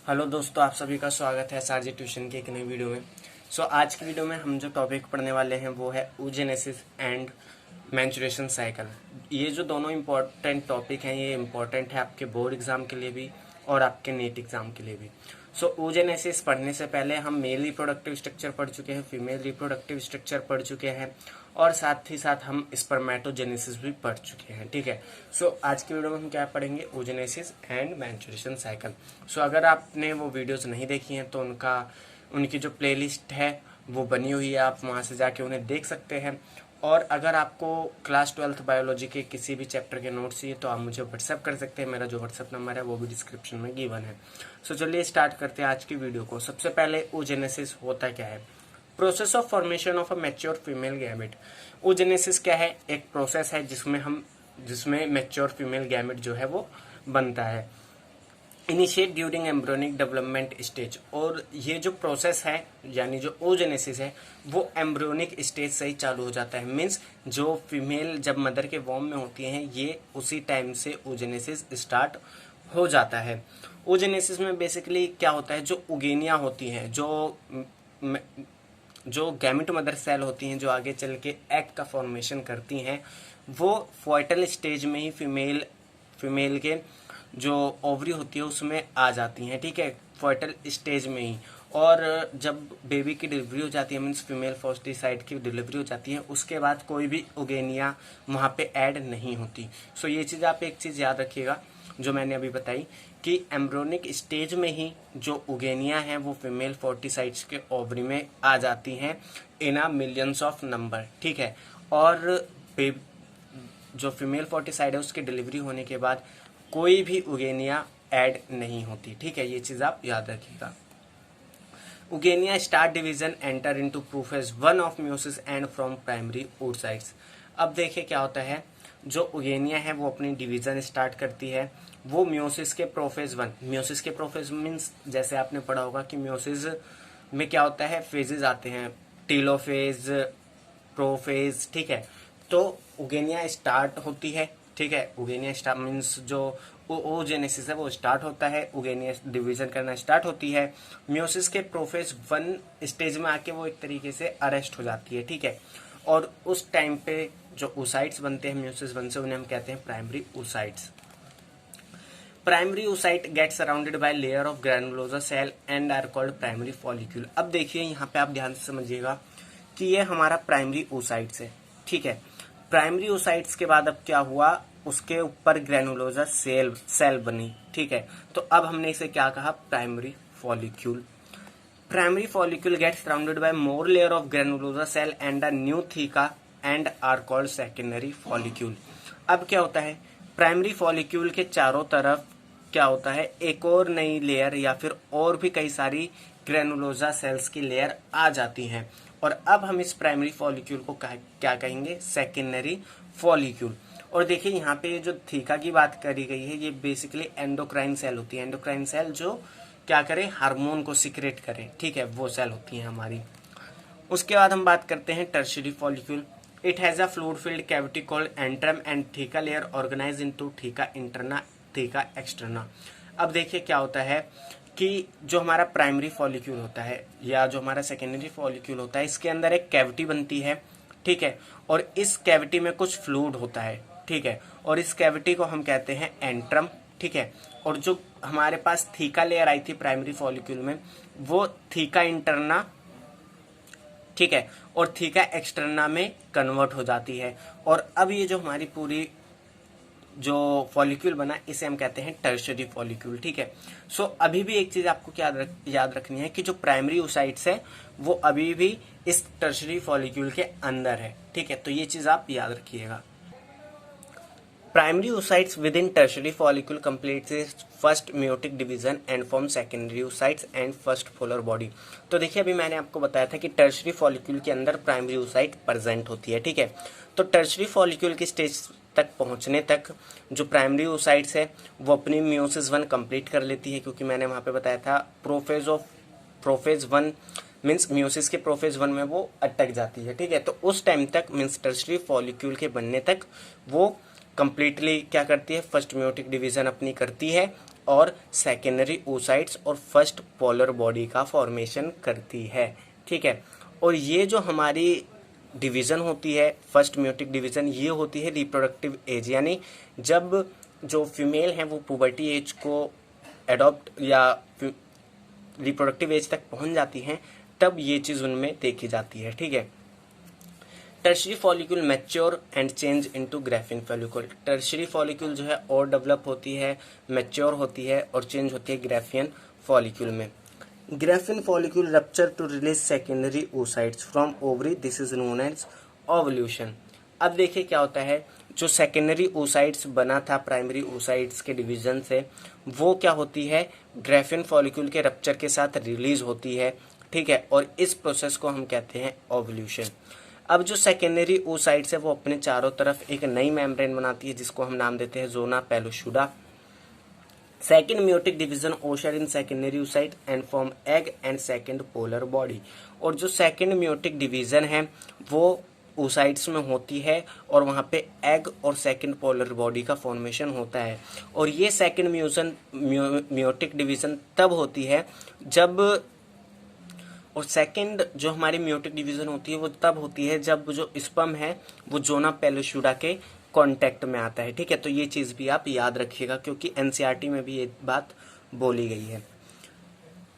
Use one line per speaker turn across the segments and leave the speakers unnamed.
Hello दोस्तों, आप सभी का स्वागत है एसआरजे ट्यूशन के एक नई वीडियो में। आज की वीडियो में हम जो टॉपिक पढ़ने वाले हैं वो है oogenesis एंड मेंस्ट्रुएशन साइकिल। ये जो दोनों इम्पोर्टेंट टॉपिक हैं ये इम्पोर्टेंट है आपके बोर्ड एग्जाम के लिए भी और आपके नीट एग्जाम के लिए भी। oogenesis पढ़ने से पहले हम मेल रिप्रोडक्टिव स्ट्रक्चर पढ़ चुके हैं, फीमेल रिप्रोडक्टिव स्ट्रक्चर पढ़ चुके हैं और साथ ही साथ हम स्पर्मेटोजेनेसिस भी पढ़ चुके हैं। ठीक है। आज की वीडियो में हम क्या पढ़ेंगे, oogenesis एंड मेंस्ट्रुएशन साइकिल। अगर आपने वो वीडियोस नहीं देखी हैं तो उनकी जो प्लेलिस्ट है वो बनी हुई है, आप वहाँ से जाके उन्हें देख सकते हैं। और अगर आपको क्लास 12th बायोलॉजी के किसी भी चैप्टर के नोट्स चाहिए तो आप मुझे व्हाट्सएप कर सकते हैं। मेरा जो व्हाट्सएप नंबर है वो भी डिस्क्रिप्शन में गिवन है। चलिए स्टार्ट करते हैं आज की वीडियो को। सबसे पहले oogenesis होता क्या है। Process of formation of a mature female gamete. oogenesis क्या है, एक प्रोसेस है जिसमें मैच्योर फीमेल गैमेट जो है वो बनता है। Initiate during embryonic development stage. और ये जो प्रोसेस है यानी जो oogenesis है वो एम्ब्रियोनिक स्टेज से ही चालू हो जाता है। मीन्स जो फीमेल जब मदर के वॉर्म में होती हैं ये उसी टाइम से oogenesis स्टार्ट हो जाता है। oogenesis में बेसिकली क्या होता है, जो उगेनिया होती हैं, जो गैमेट मदर सेल होती हैं जो आगे चल के एग का फॉर्मेशन करती हैं, वो फॉइटल स्टेज में ही फीमेल के जो ओवरी होती है उसमें आ जाती हैं। ठीक है, फर्टल स्टेज में ही। और जब बेबी की डिलीवरी हो जाती है, मीन्स फीमेल फोस्टिसाइड की डिलीवरी हो जाती है, उसके बाद कोई भी उगेनिया वहाँ पे ऐड नहीं होती। ये चीज़ आप एक चीज़ याद रखिएगा जो मैंने अभी बताई कि एम्ब्रियोनिक स्टेज में ही जो उगेनिया है वो फीमेल फोर्टिसाइड्स के ओवरी में आ जाती हैं इन अ मिलियंस ऑफ नंबर। ठीक है। और जो फीमेल फोर्टिसाइड है उसकी डिलीवरी होने के बाद कोई भी उगेनिया ऐड नहीं होती। ठीक है, ये चीज आप याद रखिएगा। Oogonia start division enter into prophase 1 of meiosis and from primary oocytes। अब देखिए क्या होता है, जो उगेनिया है वो अपनी डिवीजन स्टार्ट करती है, वो म्यूसिस के प्रोफेज 1। म्यूसिस के प्रोफेज मीन्स जैसे आपने पढ़ा होगा कि म्यूसिस में क्या होता है, फेजेस आते हैं, टीलोफेज, प्रोफेज। ठीक है, तो उगेनिया स्टार्ट होती है। ठीक है, उगेनिया स्टार्ट मीन्स जो oogenesis है वो स्टार्ट होता है, उगेनिया डिवीजन करना स्टार्ट होती है। म्यूसिस के प्रोफेज 1 स्टेज में आके वो एक तरीके से अरेस्ट हो जाती है। ठीक है, और उस टाइम पे जो oocytes बनते हैं म्यूसिस 1 से, उन्हें हम कहते हैं primary oocytes। Primary oocyte get surrounded by layer of granulosa cell and are called primary follicle. अब देखिए यहाँ पे आप ध्यान से समझिएगा कि ये हमारा प्राइमरी oocytes है। ठीक है, प्राइमरी oocytes के बाद अब क्या हुआ, उसके ऊपर ग्रैनुलोसा सेल बनी। ठीक है, तो अब हमने इसे क्या कहा, primary follicle. Primary follicle get surrounded by more layer of granulosa cell and a new theca and are called secondary follicle. अब क्या होता है, प्राइमरी फॉलिक्यूल के चारों तरफ क्या होता है, एक और नई लेयर या फिर और भी कई सारी ग्रैनुलोसा सेल्स की लेयर आ जाती हैं। और अब हम इस प्राइमरी फॉलिक्यूल को क्या कहेंगे, सेकेंडरी फॉलिक्यूल। और देखिए यहाँ पे जो थीका की बात करी गई है ये बेसिकली एंडोक्राइन सेल होती है। एंडोक्राइन सेल जो क्या करे, हार्मोन को सिक्रेट करे। ठीक है, वो सेल होती है हमारी। उसके बाद हम बात करते हैं tertiary follicle. It has a fluid filled cavity called antrum and theca layer organise into theca interna theca externa. अब देखिए क्या होता है कि जो हमारा प्राइमरी फॉलिक्यूल होता है या जो हमारा सेकेंडरी फॉलिक्यूल होता है, इसके अंदर एक कैविटी बनती है। ठीक है, और इस कैविटी में कुछ फ्लूइड होता है। ठीक है, और इस कैविटी को हम कहते हैं एंट्रम। ठीक है, और जो हमारे पास थीका लेयर आई थी प्राइमरी फॉलिक्यूल में वो थीका इंटरना, ठीक है, और थीका एक्सटर्ना में कन्वर्ट हो जाती है। और अब ये जो हमारी पूरी जो फॉलिक्यूल बना इसे हम कहते हैं टर्शियरी फॉलिक्यूल। ठीक है, अभी भी एक चीज आपको क्या याद रखनी है कि जो प्राइमरी oocytes है वो अभी भी इस टर्शियरी फॉलिक्यूल के अंदर है। ठीक है, तो ये चीज आप याद रखिएगा। Primary oocytes within tertiary follicle completes its first meiotic division and form secondary oocytes and first polar body। तो देखिए अभी मैंने आपको बताया था कि टर्शियरी फॉलिक्यूल के अंदर प्राइमरी oocyte प्रेजेंट होती है। ठीक है, तो टर्शियरी फॉलिक्यूल की स्टेज तक पहुंचने तक जो प्राइमरी oocytes है वो अपनी म्यूसिस 1 कंप्लीट कर लेती है, क्योंकि मैंने वहां पे बताया था प्रोफेज 1 मीन्स म्यूसिस के प्रोफेज 1 में वो अटक जाती है। ठीक है, तो उस टाइम तक मीन्स टर्शियरी फॉलिक्यूल के बनने तक वो कंप्लीटली क्या करती है, फर्स्ट मेयोटिक डिवीजन अपनी करती है और सेकेंडरी oocytes और फर्स्ट पोलर बॉडी का फॉर्मेशन करती है, ठीक है। और ये जो हमारी डिवीज़न होती है फर्स्ट म्यूटिक डिवीज़न, ये होती है रिप्रोडक्टिव एज, यानी जब जो फीमेल हैं वो पुबर्टी एज को एडॉप्ट या रिप्रोडक्टिव एज तक पहुंच जाती हैं, तब ये चीज़ उनमें देखी जाती है, ठीक है। Tertiary follicle mature and change into Graafian follicle. Tertiary follicle जो है और डेवलप होती है, मैच्योर होती है और चेंज होती है ग्राफियन फॉलिक्यूल में। Graafian follicle rupture to release secondary oocytes from ovary, this is known as ovulation. अब देखिए क्या होता है, जो सेकेंडरी oocytes बना था प्राइमरी oocytes के डिवीजन से, वो क्या होती है, ग्राफिन फॉलिक्यूल के रप्चर के साथ रिलीज होती है, ठीक है। और इस प्रोसेस को हम कहते हैं ओवल्यूशन। अब जो सेकेंडरी oocytes है वो अपने चारों तरफ एक नई मेम्ब्रेन बनाती है जिसको हम नाम देते हैं zona pellucida. Second meiotic division occur in secondary oocyte and form egg and second polar body. और जो सेकेंड म्यूटिक डिवीजन है वो oocytes में होती है और वहाँ पे एग और सेकेंड पोलर बॉडी का फॉर्मेशन होता है। और ये सेकेंड म्यूटिक डिवीजन तब होती है जब, और सेकेंड जो हमारी म्यूटिक डिवीजन होती है वो तब होती है जब जो स्पर्म है वो जोना पेलोशुडा के कांटेक्ट में आता है, ठीक है। तो ये चीज़ भी आप याद रखिएगा क्योंकि एनसीईआरटी में भी ये बात बोली गई है।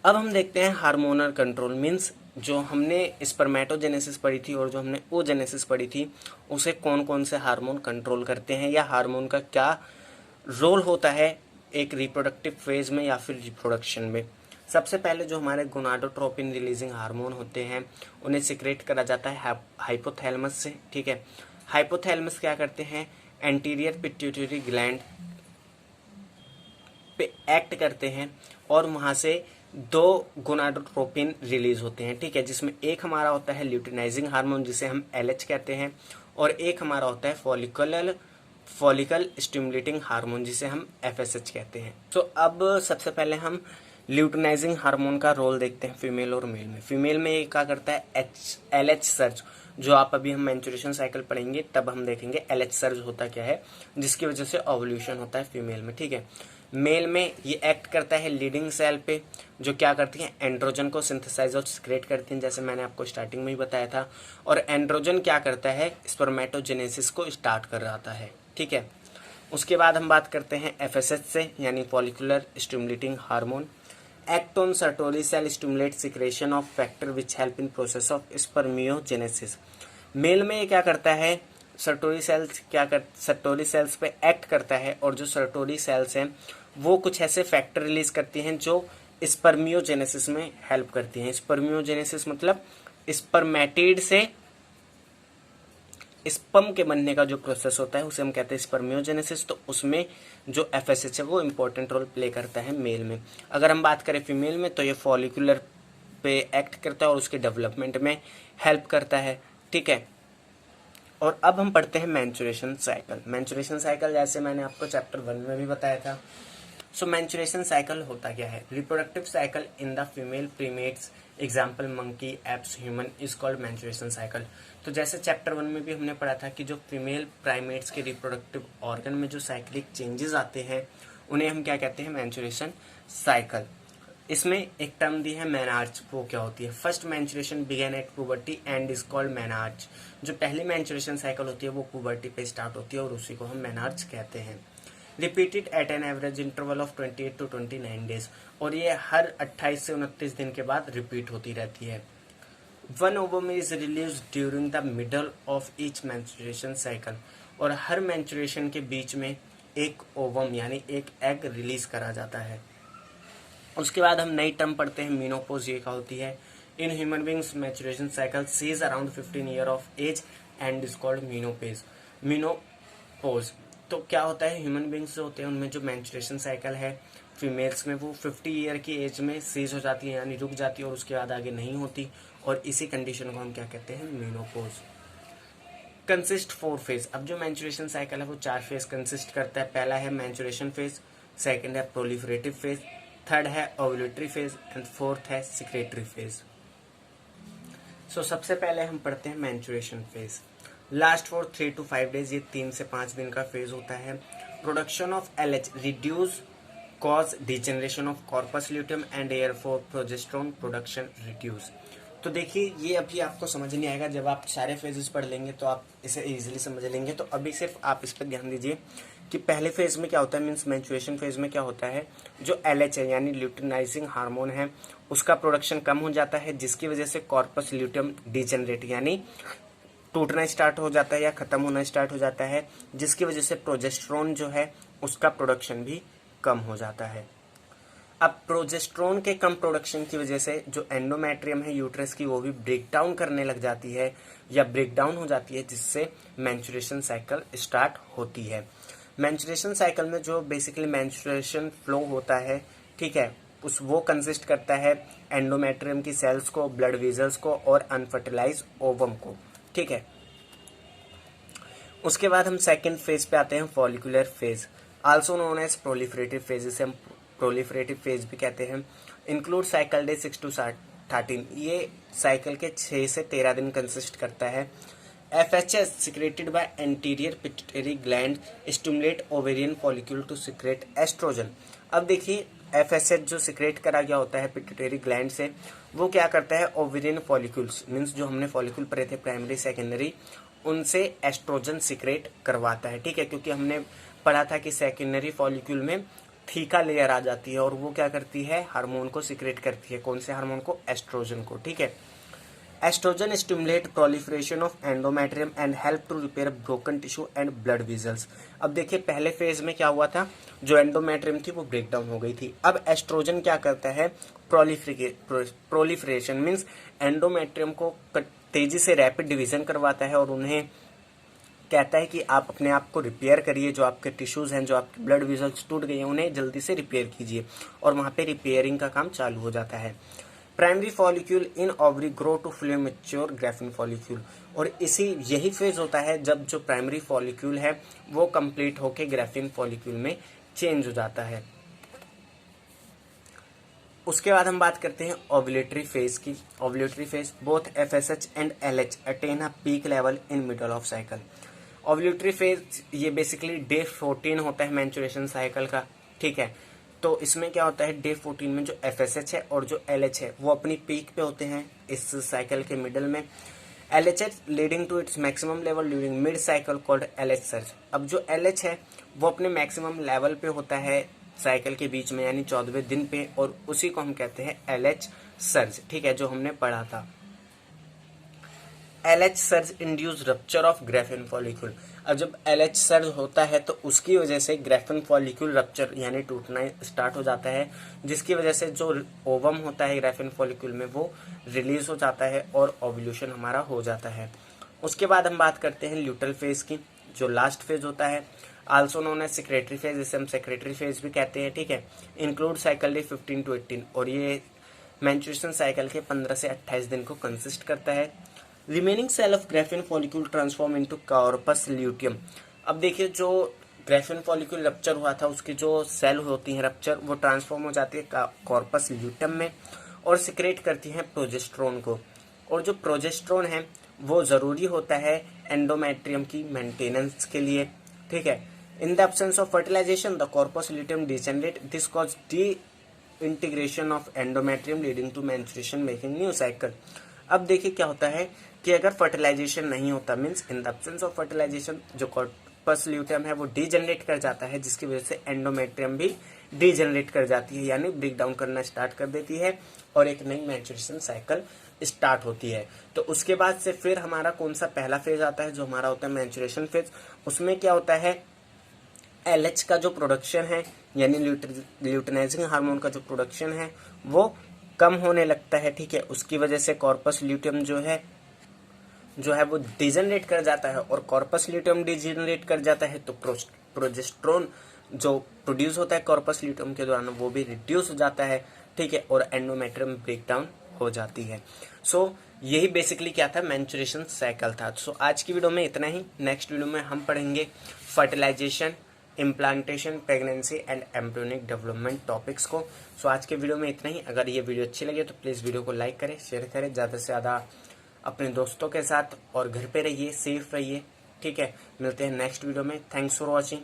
अब हम देखते हैं हार्मोनल कंट्रोल, मीन्स जो हमने स्पर्मेटोजेनेसिस पढ़ी थी और जो हमने oogenesis पढ़ी थी, उसे कौन कौन से हार्मोन कंट्रोल करते हैं या हार्मोन का क्या रोल होता है एक रिप्रोडक्टिव फेज में या फिर रिप्रोडक्शन में। सबसे पहले जो हमारे गोनाडोट्रोपिन रिलीजिंग हार्मोन होते हैं उन्हें सिक्रेट करा जाता है हाइपोथैलेमस से, ठीक है। हाइपोथैलेमस क्या करते हैं, एंटीरियर पिट्यूटरी ग्लैंड पे एक्ट करते हैं और वहां से दो गोनाडोट्रोपिन रिलीज होते हैं, ठीक है, जिसमें एक हमारा होता है ल्यूटिनाइजिंग हार्मोन जिसे हम LH कहते हैं और एक हमारा होता है फॉलिकल स्टिमुलेटिंग हार्मोन जिसे हम FSH कहते हैं। तो अब सबसे पहले हम ल्यूटिनाइजिंग हार्मोन का रोल देखते हैं फीमेल और मेल में। फीमेल में ये क्या करता है, LH सर्ज, जो आप अभी हम मेंस्ट्रुएशन साइकिल पढ़ेंगे तब हम देखेंगे LH सर्ज होता क्या है, जिसकी वजह से ओवल्यूशन होता है फीमेल में, ठीक है। मेल में ये एक्ट करता है लीडिंग सेल पे, जो क्या करती है, एंड्रोजन को सिंथेसाइज और सिक्रेट करती हैं, जैसे मैंने आपको स्टार्टिंग में ही बताया था। और एंड्रोजन क्या करता है, स्पर्मेटोजेनेसिस को स्टार्ट कर रहा है, ठीक है। उसके बाद हम बात करते हैं FSH से, यानी follicular stimulating hormone. Act on Sertoli cell stimulate secretion of factor which help in process of spermiogenesis. Male में ये क्या करता है, सर्टोरी सेल्स पे एक्ट करता है और जो सर्टोरी सेल्स हैं वो कुछ ऐसे फैक्टर रिलीज करती हैं जो स्पर्मियोजेनेसिस में हेल्प करती हैं। स्पर्मियोजेनेसिस मतलब स्पर्मेटिड से स्पर्म के बनने का जो प्रोसेस होता है उसे हम कहते हैं स्पर्मियोजेनेसिस। तो उसमें जो FSH है वो इम्पोर्टेंट रोल प्ले करता है मेल में। अगर हम बात करें फीमेल में तो ये फॉलिकुलर पे एक्ट करता है और उसके डेवलपमेंट में हेल्प करता है, ठीक है। और अब हम पढ़ते हैं मेंस्ट्रुएशन साइकिल। मेंस्ट्रुएशन साइकिल जैसे मैंने आपको चैप्टर 1 में भी बताया था। सो मेंस्ट्रुएशन साइकिल होता क्या है, reproductive cycle in the female primates, example monkey, apes, human is called menstruation cycle. तो जैसे चैप्टर 1 में भी हमने पढ़ा था कि जो फीमेल प्राइमेट्स के रिप्रोडक्टिव ऑर्गन में जो साइक्लिक चेंजेस आते हैं उन्हें हम क्या कहते हैं, मेंस्ट्रुएशन साइकिल। इसमें एक टर्म दी है मेनार्च, वो क्या होती है, first menstruation begin at puberty and is called menarche. जो पहली मेंस्ट्रुएशन साइकिल होती है वो पुबर्टी पे स्टार्ट होती है और उसी को हम मेनार्च कहते हैं। Repeated at an average interval of 28 to 29 days, और ये हर 28 से 29 दिन के बाद रिपीट होती रहती है। One ovum is release during the middle of each menstruation cycle, और हर मेंस्ट्रुएशन के बीच में एक ओवम यानी एक एग रिलीज करा जाता है। उसके बाद हम नई टर्म पढ़ते हैं मीनोपोज, ये क्या होती है। In human beings menstruation cycle cease around 15 year of age and is called menopause. तो क्या होता है, ह्यूमन बींग्स जो होते हैं उनमें जो मेंस्ट्रुएशन साइकिल है फीमेल्स में वो 50 ईयर की एज में सीज हो जाती है यानी रुक जाती है और उसके बाद आगे नहीं होती, और इसी कंडीशन को हम क्या कहते हैं, मीनोपोज। Consist 4 phase. अब जो मेंस्ट्रुएशन साइकिल है वो 4 फेज कंसिस्ट करता है। पहला है मेंस्ट्रुएशन फेज, सेकंड है प्रोलिफरेटिव फेज, थर्ड है ओव्यूलेटरी फेज एंड फोर्थ है सिक्रेटरी फेज। सो सबसे पहले हम पढ़ते हैं menstruation phase. Last for 3 to 5 days, ये 3 से 5 दिन का फेज होता है। Production of LH reduce cause degeneration of corpus luteum and air for progesterone production reduce. तो देखिए ये अभी आपको समझ नहीं आएगा, जब आप सारे फेजेस पढ़ लेंगे तो आप इसे इजीली समझ लेंगे। तो अभी सिर्फ आप इस पर ध्यान दीजिए कि पहले फेज में क्या होता है, मीन्स मैच्योरेशन फेज में क्या होता है, जो LH है यानी ल्यूटिनाइजिंग हार्मोन है उसका प्रोडक्शन कम हो जाता है, जिसकी वजह से कॉर्पस ल्यूटियम डिजेनरेट यानी टूटना स्टार्ट हो जाता है या खत्म होना स्टार्ट हो जाता है, जिसकी वजह से प्रोजेस्टेरोन जो है उसका प्रोडक्शन भी कम हो जाता है। अब प्रोजेस्टेरोन के कम प्रोडक्शन की वजह से जो एंडोमेट्रियम है यूट्रस की वो भी ब्रेक डाउन करने लग जाती है या ब्रेक डाउन हो जाती है, जिससे मेंस्ट्रुएशन साइकिल स्टार्ट होती है। मेंस्ट्रुएशन साइकिल में जो बेसिकली मेंस्ट्रुएशन फ्लो होता है, ठीक है, वो कंसिस्ट करता है एंडोमेट्रियम की सेल्स को, ब्लड वेजल्स को और अनफर्टिलाइज ओवम को, ठीक है। उसके बाद हम सेकेंड फेज पे आते हैं, follicular phase, also known as proliferative phase, इसे हम प्रोलिफरेटिव फेज भी कहते हैं। इंक्लूड साइकिल डे 6 to 13, ये साइकिल के 6 से 13 दिन कंसिस्ट करता है। FHS secreted by anterior pituitary gland stimulate ovarian follicle to secrete estrogen. अब देखिए FSH जो सिक्रेट करा गया होता है पिट्यूटरी ग्लैंड से, वो क्या करता है, ओवेरियन फॉलिक्यूल्स मीन्स जो हमने फॉलिक्यूल पढ़े थे प्राइमरी सेकेंडरी, उनसे एस्ट्रोजन सिक्रेट करवाता है, ठीक है, क्योंकि हमने पढ़ा था कि सेकेंडरी फॉलिक्यूल में थीका लेयर आ जाती है और वो क्या करती है, हार्मोन को सिक्रेट करती है। कौन से हार्मोन को, एस्ट्रोजन को, ठीक है। Estrogen stimulate proliferation of endometrium and help to repair broken tissue and blood vessels. अब देखिए पहले फेज में क्या हुआ था, जो एंडोमेट्रियम थी वो ब्रेक डाउन हो गई थी। अब एस्ट्रोजन क्या करता है, प्रोलिफरेशन मीन्स एंडोमेट्रियम को तेजी से रैपिड डिवीजन करवाता है और उन्हें कहता है कि आप अपने आप को रिपेयर करिए, जो आपके टिश्यूज हैं, जो आपके ब्लड वेजल्स टूट गए हैं उन्हें जल्दी से रिपेयर कीजिए, और वहां पे रिपेयरिंग का काम चालू हो जाता है। Primary follicle in ovary grow to fully mature Graafian follicle, और यही फेज होता है जब जो प्राइमरी फॉलिक्यूल है वो कंप्लीट होके ग्राफिन फॉलिक्यूल में चेंज हो जाता है। उसके बाद हम बात करते हैं ओव्यूलेटरी फेज की। Ovulatory phase, both FSH and LH attain a peak level in middle of cycle. Ovulatory phase ये बेसिकली डे 14 होता है मैच्योरेशन साइकिल का, ठीक है। तो इसमें क्या होता है, डे 14 में जो FSH है और जो LH है वो अपनी पीक पे होते हैं इस साइकिल के मिडल में। LHH leading to its maximum level during mid cycle called LH surge. अब जो LH है वो अपने मैक्सिमम लेवल पे होता है साइकिल के बीच में यानी 14वें दिन पे, और उसी को हम कहते हैं LH सर्ज, ठीक है, जो हमने पढ़ा था। LH surge induce rupture of Graafian follicle. अब जब LH सर्ज होता है तो उसकी वजह से ग्राफिन फॉलिक्यूल रप्चर यानी टूटना स्टार्ट हो जाता है, जिसकी वजह से जो ओवम होता है ग्राफिन फॉलिक्यूल में वो रिलीज हो जाता है और ओव्यूलेशन हमारा हो जाता है। उसके बाद हम बात करते हैं ल्यूटल फेज की, जो लास्ट फेज होता है, also known as secretory phase, जिसे हम सेक्रेटरी फेज भी कहते हैं, ठीक है। इंक्लूड साइकिल डे 15 to 18, और ये मेंस्ट्रुएशन साइकिल के 15 से 28 दिन को कंसिस्ट करता है। Remaining cell of Graafian follicle transform into corpus luteum. अब देखिए जो ग्राफिन फॉलिक्यूल रप्चर हुआ था उसकी जो सेल होती हैं रप्चर, वो ट्रांसफॉर्म हो जाती है कॉर्पस ल्यूटियम में और सिक्रेट करती हैं प्रोजेस्टेरोन को, और जो प्रोजेस्टेरोन है वो जरूरी होता है एंडोमेट्रियम की मेंटेनेंस के लिए, ठीक है। In the absence of fertilisation the corpus luteum degenerate, this cause disintegration of endometrium leading to menstruation making new cycle. अब देखिए क्या होता है कि अगर फर्टिलाइजेशन नहीं होता, means in the absence of fertilisation, जो कॉर्पस ल्यूटियम है वो डीजेनरेट कर जाता है, जिसकी वजह से एंडोमेट्रियम भी डीजेनरेट कर जाती है यानी ब्रेक डाउन करना स्टार्ट कर देती है और एक नई मैच्योरेशन साइकिल स्टार्ट होती है। तो उसके बाद से फिर हमारा कौन सा पहला फेज आता है, जो हमारा होता है मैच्योरेशन फेज। उसमें क्या होता है, LH का जो प्रोडक्शन है यानी ल्यूटिनाइजिंग हार्मोन का जो प्रोडक्शन है वो कम होने लगता है, ठीक है। उसकी वजह से कॉर्पस ल्यूटियम जो है वो डिजेनरेट कर जाता है, और कॉर्पस ल्यूटियम डिजेनरेट कर जाता है तो प्रोजेस्टेरोन जो प्रोड्यूस होता है कॉर्पस ल्यूटियम के दौरान वो भी रिड्यूस हो जाता है, ठीक है, और एंडोमेट्रियम ब्रेक डाउन हो जाती है। सो यही बेसिकली क्या था, मैच्योरेशन साइकिल था। सो आज की वीडियो में इतना ही। नेक्स्ट वीडियो में हम पढ़ेंगे fertilisation, implantation, pregnancy and embryonic development topics को। सो आज के वीडियो में इतना ही। अगर ये वीडियो अच्छी लगे तो प्लीज़ वीडियो को लाइक करें, शेयर करें ज़्यादा से ज़्यादा अपने दोस्तों के साथ, और घर पे रहिए, सेफ रहिए, ठीक है। मिलते हैं नेक्स्ट वीडियो में। Thanks for watching.